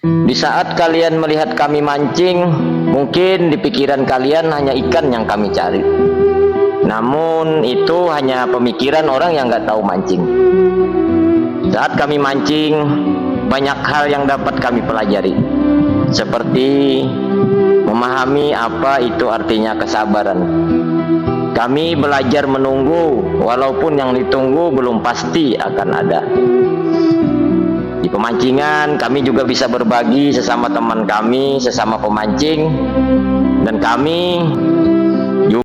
Di saat kalian melihat kami mancing, mungkin di pikiran kalian hanya ikan yang kami cari. Namun itu hanya pemikiran orang yang nggak tahu mancing. Saat kami mancing, banyak hal yang dapat kami pelajari, seperti memahami apa itu artinya kesabaran. Kami belajar menunggu, walaupun yang ditunggu belum pasti akan ada. Di pemancingan, kami juga bisa berbagi sesama teman kami, sesama pemancing, dan kami